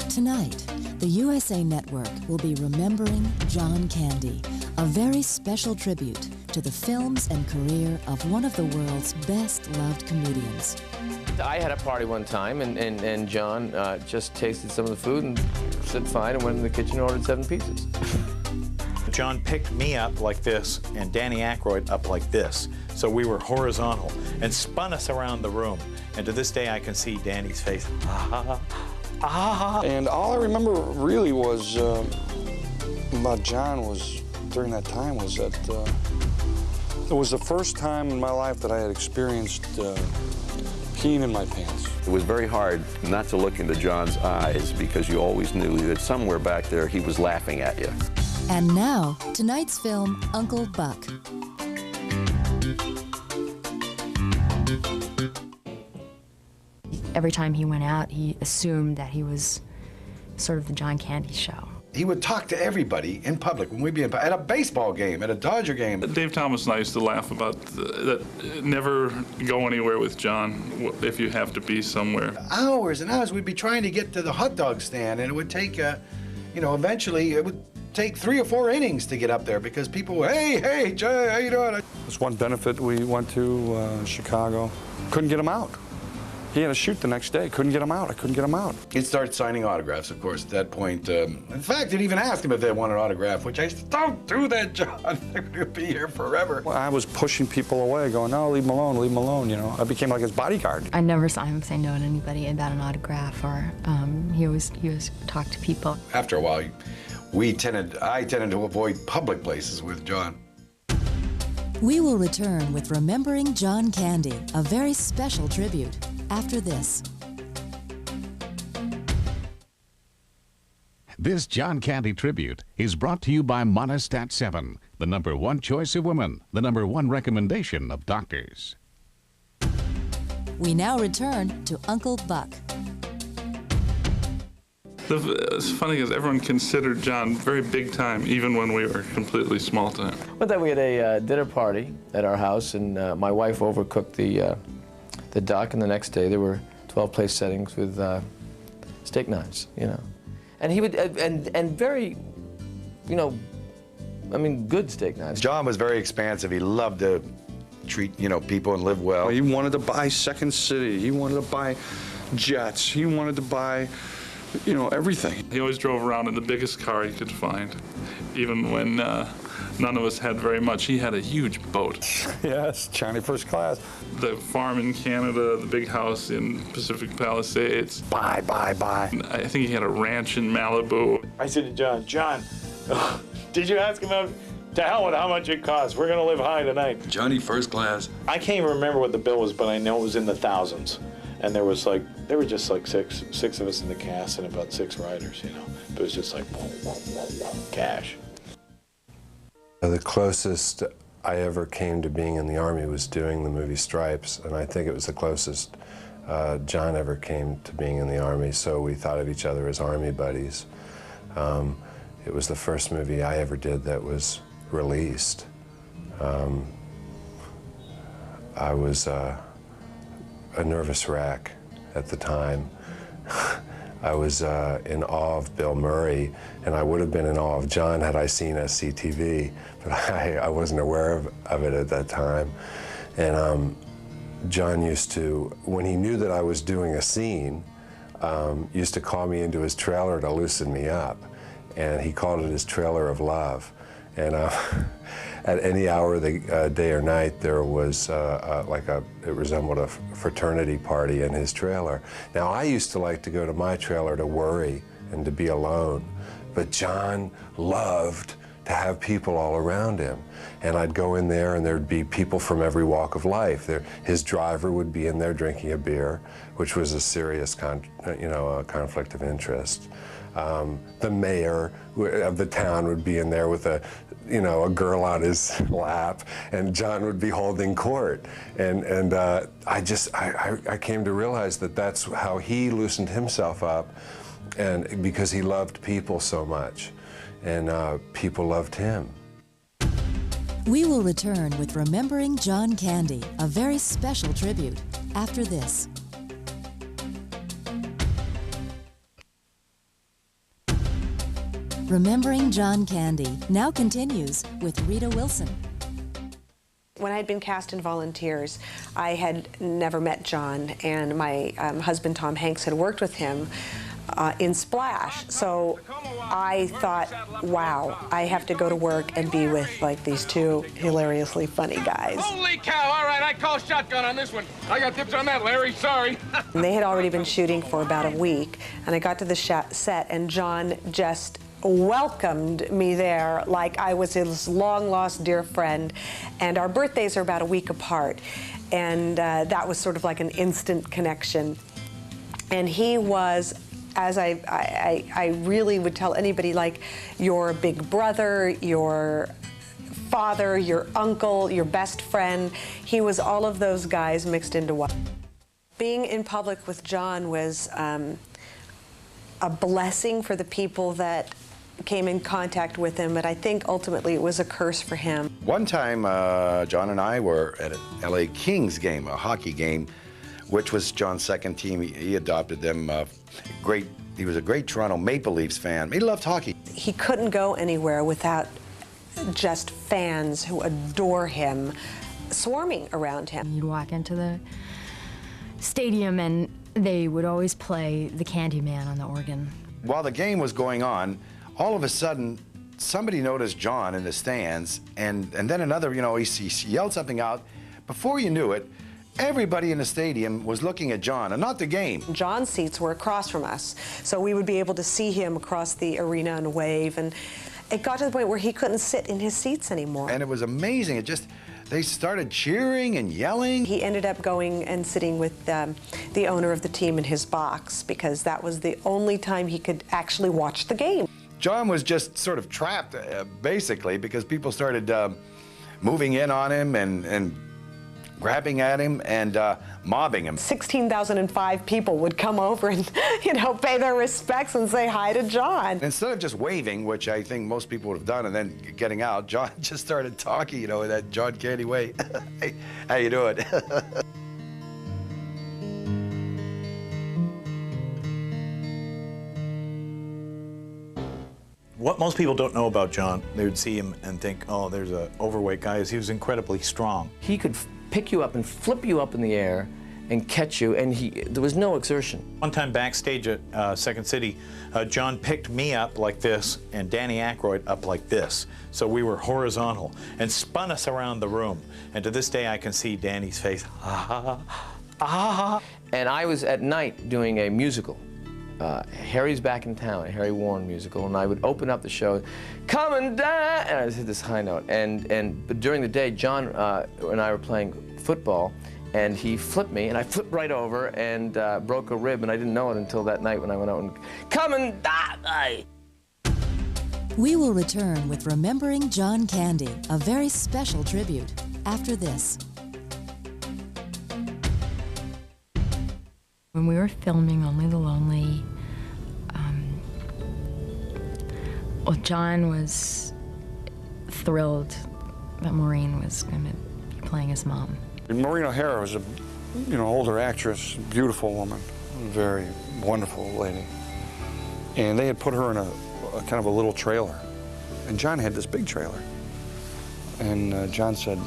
Tonight, the USA Network will be remembering John Candy, a very special tribute to the films and career of one of the world's best-loved comedians. I had a party one time, and John just tasted some of the food and said fine and went in the kitchen and ordered 7 pieces. John picked me up like this and Danny Aykroyd up like this. So we were horizontal and spun us around the room. And to this day, I can see Danny's face. And all I remember really was about John was, during that time, was that it was the first time in my life that I had experienced peeing in my pants. It was very hard not to look into John's eyes because you always knew that somewhere back there he was laughing at you. And now, tonight's film, Uncle Buck. Every time he went out, he assumed that he was sort of the John Candy show. He would talk to everybody in public when we'd be at a baseball game, at a Dodger game. Dave Thomas and I used to laugh about that. Never go anywhere with John if you have to be somewhere. Hours and hours we'd be trying to get to the hot dog stand, and it would take, eventually it would take 3 or 4 innings to get up there because people were, hey, Jay, how you doing? There's one benefit we went to, Chicago. Couldn't get him out. He had a shoot the next day. Couldn't get him out. I couldn't get him out. He'd start signing autographs, of course, at that point. In fact, I'd even ask him if they wanted an autograph, which I said, don't do that, John. They're going to be here forever. Well, I was pushing people away, going, no, leave him alone, you know. I became like his bodyguard. I never saw him say no to anybody about an autograph, or he always talked to people. After a while, I tended to avoid public places with John. We will return with Remembering John Candy, a very special tribute, after this. This John Candy tribute is brought to you by Monistat 7, the #1 choice of women, the #1 recommendation of doctors. We now return to Uncle Buck. It's funny because everyone considered John very big time, even when we were completely small to him. One time we had a dinner party at our house, and my wife overcooked the duck, and the next day there were 12 place settings with steak knives, you know. And he would, and very, good steak knives. John was very expansive. He loved to treat, people and live well. He wanted to buy Second City. He wanted to buy jets. He wanted to buy, everything. He always drove around in the biggest car he could find, even when none of us had very much. He had a huge boat. Yes, Johnny First Class. The farm in Canada, the big house in Pacific Palisades. Buy. I think he had a ranch in Malibu. I said to John, did you ask him to hell with how much it costs? We're going to live high tonight. Johnny First Class. I can't even remember what the bill was, but I know it was in the thousands. And there were just like six of us in the cast and about 6 writers, But it was just like cash. The closest I ever came to being in the Army was doing the movie Stripes, and I think it was the closest John ever came to being in the Army, so we thought of each other as Army buddies. It was the first movie I ever did that was released. I was a nervous wreck at the time. I was in awe of Bill Murray, and I would have been in awe of John had I seen SCTV, but I wasn't aware of it at that time. And John used to, when he knew that I was doing a scene, used to call me into his trailer to loosen me up, and he called it his trailer of love. And at any hour of the day or night, there was it resembled a fraternity party in his trailer. Now, I used to like to go to my trailer to worry and to be alone, but John loved to have people all around him. And I'd go in there, and there'd be people from every walk of life. His driver would be in there drinking a beer, which was a serious conflict of interest. The mayor of the town would be in there with a girl on his lap, and John would be holding court. And I came to realize that that's how he loosened himself up, and because he loved people so much, and people loved him. We will return with Remembering John Candy, a very special tribute, after this. Remembering John Candy now continues with Rita Wilson. When I had been cast in Volunteers, I had never met John, and my husband Tom Hanks had worked with him in Splash. So I thought, wow, I have to go to work and be with like these two hilariously funny guys. Holy cow, all right, I call shotgun on this one. I got tips on that, Larry, sorry. And they had already been shooting for about a week, and I got to the set, and John just welcomed me there like I was his long-lost dear friend. And our birthdays are about a week apart, and that was sort of like an instant connection. And he was, as I really would tell anybody, like your big brother, your father, your uncle, your best friend. He was all of those guys mixed into one. Being in public with John was a blessing for the people that came in contact with him, but I think ultimately it was a curse for him. One time, John and I were at an LA Kings game, a hockey game, which was John's second team. He adopted them. He was a great Toronto Maple Leafs fan. He loved hockey. He couldn't go anywhere without just fans who adore him swarming around him. You'd walk into the stadium and they would always play the Candyman on the organ. While the game was going on, all of a sudden, somebody noticed John in the stands, and then another, you know, he yelled something out. Before you knew it, everybody in the stadium was looking at John, and not the game. John's seats were across from us, so we would be able to see him across the arena and wave, and it got to the point where he couldn't sit in his seats anymore. And it was amazing. They started cheering and yelling. He ended up going and sitting with the owner of the team in his box, because that was the only time he could actually watch the game. John was just sort of trapped, basically, because people started moving in on him and grabbing at him and mobbing him. 16,005 people would come over and, you know, pay their respects and say hi to John. Instead of just waving, which I think most people would have done, and then getting out, John just started talking, you know, in that John Candy way. Hey, how you doing? What most people don't know about John, they would see him and think, oh, there's an overweight guy. He was incredibly strong. He could pick you up and flip you up in the air and catch you, and there was no exertion. One time backstage at Second City, John picked me up like this and Danny Aykroyd up like this. So we were horizontal and spun us around the room. And to this day, I can see Danny's face. And I was at night doing a musical. Harry's Back in Town, a Harry Warren musical, and I would open up the show, come and die, and I would hit this high note. But during the day, John and I were playing football, and he flipped me, and I flipped right over and broke a rib, and I didn't know it until that night when I went out and, come and die! We will return with Remembering John Candy, a very special tribute, after this. When we were filming Only the Lonely, well, John was thrilled that Maureen was going to be playing his mom. Maureen O'Hara was a, older actress, beautiful woman, very wonderful lady. And they had put her in a kind of a little trailer. And John had this big trailer. And John said,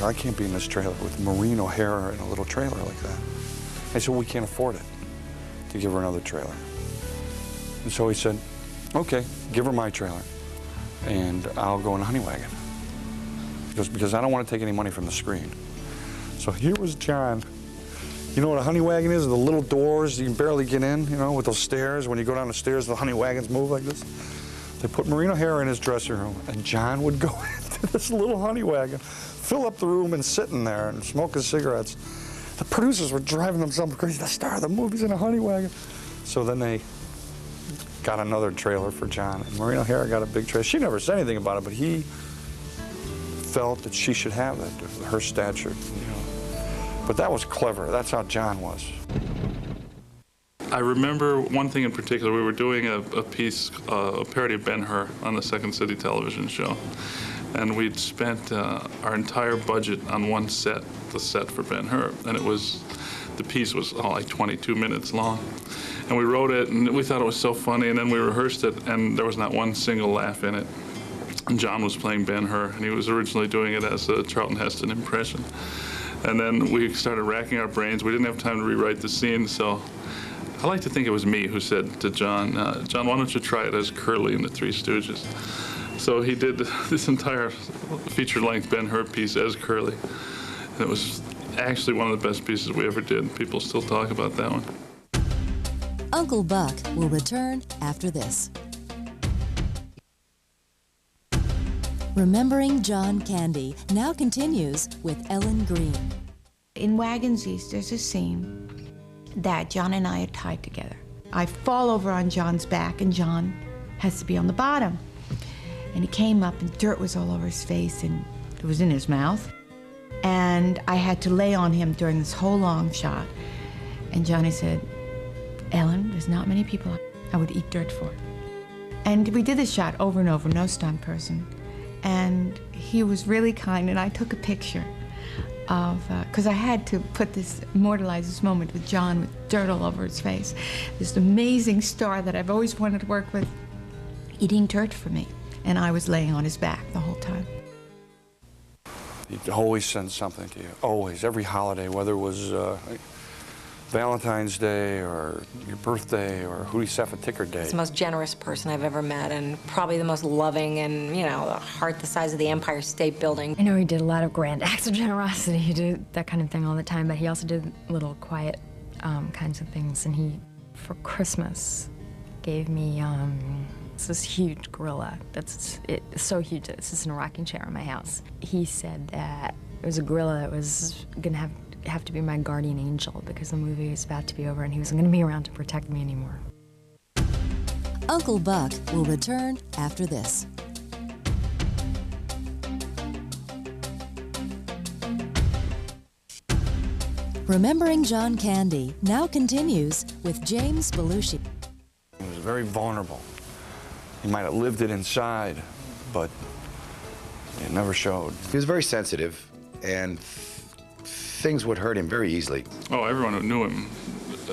I can't be in this trailer with Maureen O'Hara in a little trailer like that. I said, we can't afford it to give her another trailer. And so he said, okay, give her my trailer, and I'll go in a honey wagon. Because I don't want to take any money from the screen. So here was John. You know what a honey wagon is? The little doors, you can barely get in, with those stairs. When you go down the stairs, the honey wagons move like this. They put Maureen O'Hara in his dressing room, and John would go into this little honey wagon, fill up the room and sit in there and smoke his cigarettes. The producers were driving themselves crazy. The star of the movie's in a honey wagon. So then they got another trailer for John, and Maureen O'Hara got a big trailer. She never said anything about it, but he felt that she should have that, her stature. But that was clever. That's how John was. I remember one thing in particular. We were doing a piece, a parody of Ben-Hur on the Second City television show. And we'd spent our entire budget on one set, the set for Ben-Hur. And it was the piece was like 22 minutes long. And we wrote it, and we thought it was so funny, and then we rehearsed it, and there was not one single laugh in it. And John was playing Ben-Hur, and he was originally doing it as a Charlton Heston impression. And then we started racking our brains. We didn't have time to rewrite the scene, so I like to think it was me who said to John, John, why don't you try it as Curly in the Three Stooges? So he did this entire feature-length Ben-Hur piece as Curly. And it was actually one of the best pieces we ever did. People still talk about that one. Uncle Buck will return after this. Remembering John Candy now continues with Ellen Greene. In Wagons East, there's a scene that John and I are tied together. I fall over on John's back, and John has to be on the bottom. And he came up, and dirt was all over his face, and it was in his mouth. And I had to lay on him during this whole long shot. And Johnny said, Ellen, there's not many people I would eat dirt for. And we did this shot over and over, no stunt person. And he was really kind, and I took a picture of, because I had to immortalize this moment with John with dirt all over his face. This amazing star that I've always wanted to work with, eating dirt for me. And I was laying on his back the whole time. He'd always send something to you, always, every holiday, whether it was Valentine's Day or your birthday or Hootie Sefaticker Day. He's the most generous person I've ever met, and probably the most loving, and, you know, a heart the size of the Empire State Building. I know he did a lot of grand acts of generosity. He did that kind of thing all the time, but he also did little quiet kinds of things. And he, for Christmas, gave me this huge gorilla. It's so huge that it's just in a rocking chair in my house. He said that it was a gorilla that was gonna have to be my guardian angel because the movie was about to be over and he wasn't going to be around to protect me anymore. Uncle Buck will return after this. Remembering John Candy now continues with James Belushi. He was very vulnerable. He might have lived it inside, but it never showed. He was very sensitive, and things would hurt him very easily. Oh, everyone who knew him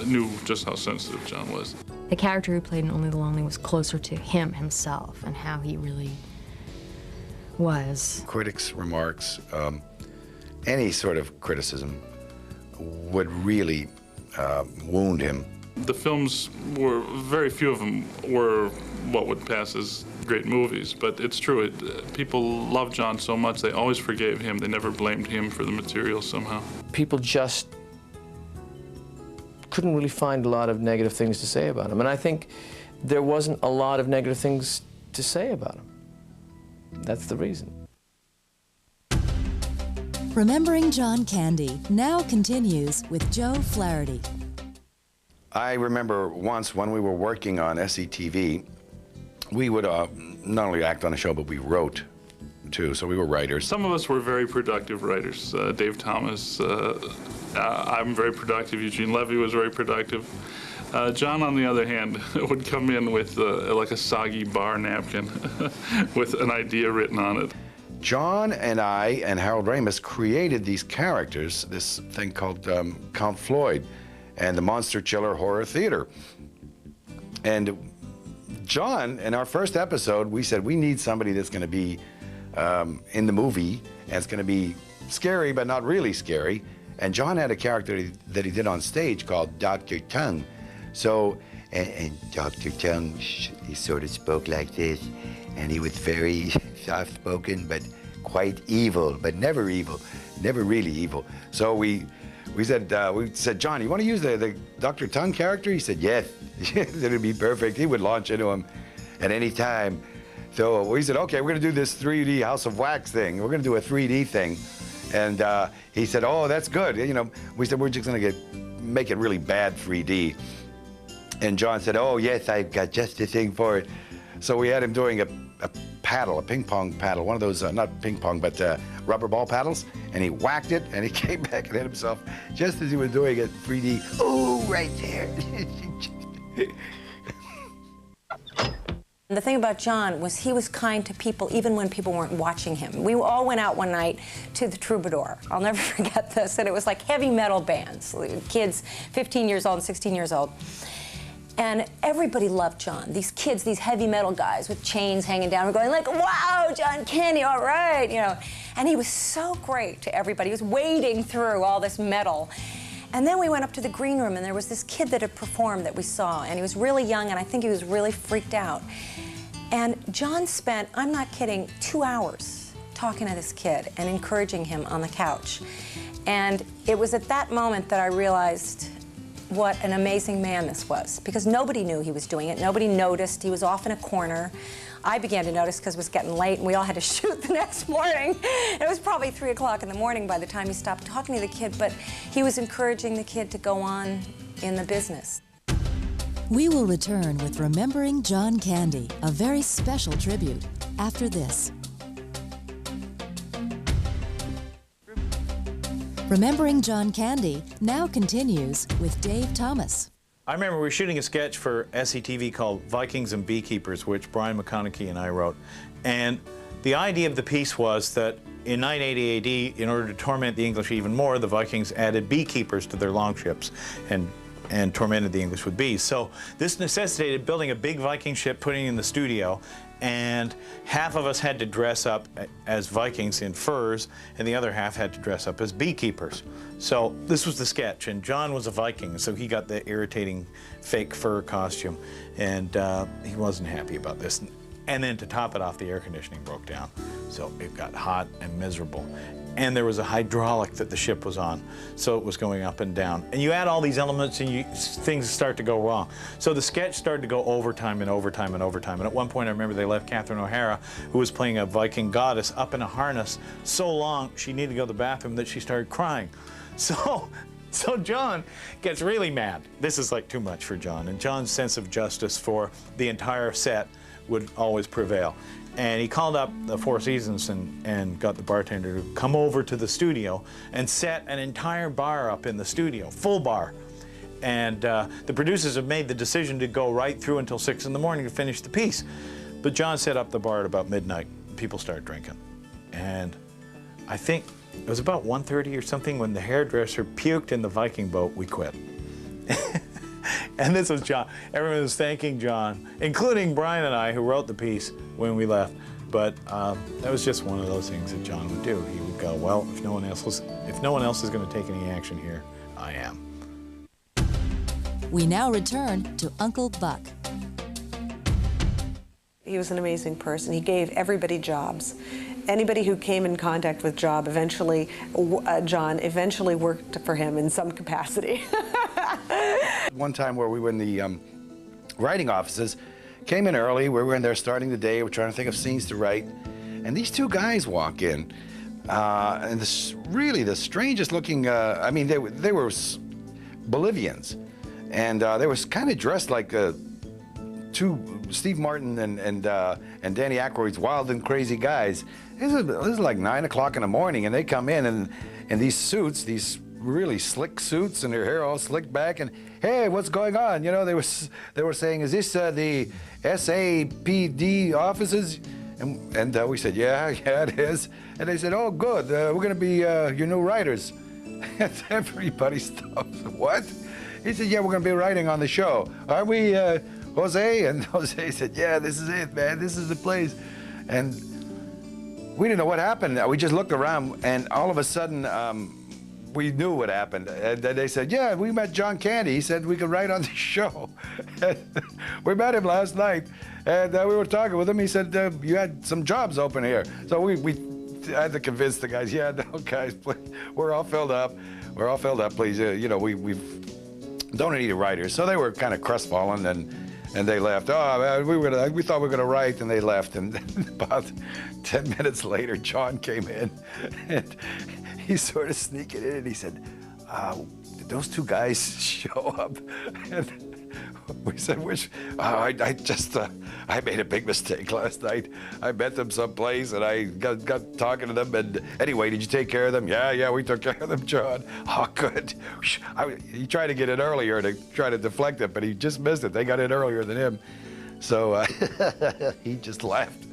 knew just how sensitive John was. The character who played in Only the Lonely was closer to him himself and how he really was. Critics' remarks, any sort of criticism would really wound him. The films were, very few of them were what would pass as great movies, but it's true. People loved John so much, they always forgave him. They never blamed him for the material somehow. People just couldn't really find a lot of negative things to say about him. And I think there wasn't a lot of negative things to say about him. That's the reason. Remembering John Candy now continues with Joe Flaherty. I remember once when we were working on SCTV, we would not only act on a show, but we wrote, too, so we were writers. Some of us were very productive writers. Dave Thomas, I'm very productive. Eugene Levy was very productive. John, on the other hand, would come in with like a soggy bar napkin with an idea written on it. John and I and Harold Ramis created these characters, this thing called Count Floyd and the Monster Chiller Horror Theater. And John, in our first episode, we said we need somebody that's going to be in the movie, and it's going to be scary, but not really scary. And John had a character that he did on stage called Dr. Tongue. So, and Dr. Tongue, he sort of spoke like this, and he was very soft-spoken, but quite evil, but never really evil. So we said, John, you want to use the Dr. Tongue character? He said, yes, it'd be perfect. He would launch into him at any time. So we said, okay, we're going to do this 3D House of Wax thing. We're going to do a 3D thing. And he said, oh, that's good. You know, we said, we're just going to make it really bad 3D. And John said, oh, yes, I've got just the thing for it. So we had him doing a paddle, a ping pong paddle, one of those, not ping pong, but rubber ball paddles. And he whacked it, and he came back and hit himself just as he was doing it 3D. Oh, right there. The thing about John was he was kind to people even when people weren't watching him. We all went out one night to the Troubadour. I'll never forget this. And it was like heavy metal bands, kids 15 years old and 16 years old. And everybody loved John. These kids, these heavy metal guys with chains hanging down, were going like, wow, John Candy, all right, you know. And he was so great to everybody. He was wading through all this metal. And then we went up to the green room, and there was this kid that had performed that we saw, and he was really young, and I think he was really freaked out. And John spent, I'm not kidding, 2 hours talking to this kid and encouraging him on the couch. And it was at that moment that I realized what an amazing man this was, because nobody knew he was doing it. Nobody noticed. He was off in a corner. I began to notice because it was getting late, and we all had to shoot the next morning. It was probably 3 o'clock in the morning by the time he stopped talking to the kid, but he was encouraging the kid to go on in the business. We will return with Remembering John Candy, a very special tribute, after this. Remembering John Candy now continues with Dave Thomas. I remember we were shooting a sketch for SCTV called Vikings and Beekeepers, which Brian McConaughey and I wrote. And the idea of the piece was that in 980 AD, in order to torment the English even more, the Vikings added beekeepers to their longships and tormented the English with bees. So this necessitated building a big Viking ship, putting it in the studio, and half of us had to dress up as Vikings in furs, and the other half had to dress up as beekeepers. So this was the sketch, and John was a Viking, so he got the irritating fake fur costume, and he wasn't happy about this. And then to top it off, the air conditioning broke down, so it got hot and miserable. And there was a hydraulic that the ship was on, so it was going up and down. And you add all these elements and things start to go wrong. So the sketch started to go overtime and overtime and overtime. And at one point I remember they left Catherine O'Hara, who was playing a Viking goddess, up in a harness so long she needed to go to the bathroom that she started crying. So John gets really mad. This is like too much for John. And John's sense of justice for the entire set would always prevail. And he called up the Four Seasons and got the bartender to come over to the studio and set an entire bar up in the studio, full bar. And the producers have made the decision to go right through until 6 in the morning to finish the piece. But John set up the bar at about midnight. People started drinking. And I think it was about 1:30 or something when the hairdresser puked in the Viking boat, we quit. And this was John. Everyone was thanking John, including Brian and I, who wrote the piece when we left. But that was just one of those things that John would do. He would go, well, if no one else is going to take any action here, I am. We now return to Uncle Buck. He was an amazing person. He gave everybody jobs. Anybody who came in contact with John eventually worked for him in some capacity. One time where we were in the writing offices, came in early, we were in there starting the day, we're trying to think of scenes to write, and these two guys walk in, and really the strangest looking, I mean, they were Bolivians, and they were kind of dressed like two Steve Martin and Danny Aykroyd's Wild and Crazy Guys. This is like 9 o'clock in the morning, and they come in these suits, these really slick suits, and their hair all slicked back, and hey, what's going on? You know, they were saying, is this the SAPD offices? And we said, yeah, it is. And they said, oh, good, we're going to be your new writers. And everybody stops. What? He said, yeah, we're going to be writing on the show. Are we, Jose? And Jose said, yeah, this is it, man. This is the place. And we didn't know what happened. We just looked around, and all of a sudden, we knew what happened. And they said, yeah, we met John Candy. He said we could write on the show. We met him last night, and we were talking with him. He said, you had some jobs open here. So we had to convince the guys, yeah, no, guys, please, we're all filled up. We're all filled up, please. You know, we don't need a writer. So they were kind of crestfallen, and they left. Oh, man, we thought we were going to write, and they left. And about 10 minutes later, John came in, and he's sort of sneaking in, and he said, did those two guys show up? And we said, which? I made a big mistake last night. I met them someplace, and I got talking to them, and anyway, did you take care of them? Yeah, we took care of them, John. Oh, good. He tried to get in earlier to try to deflect it, but he just missed it. They got in earlier than him. So he just laughed.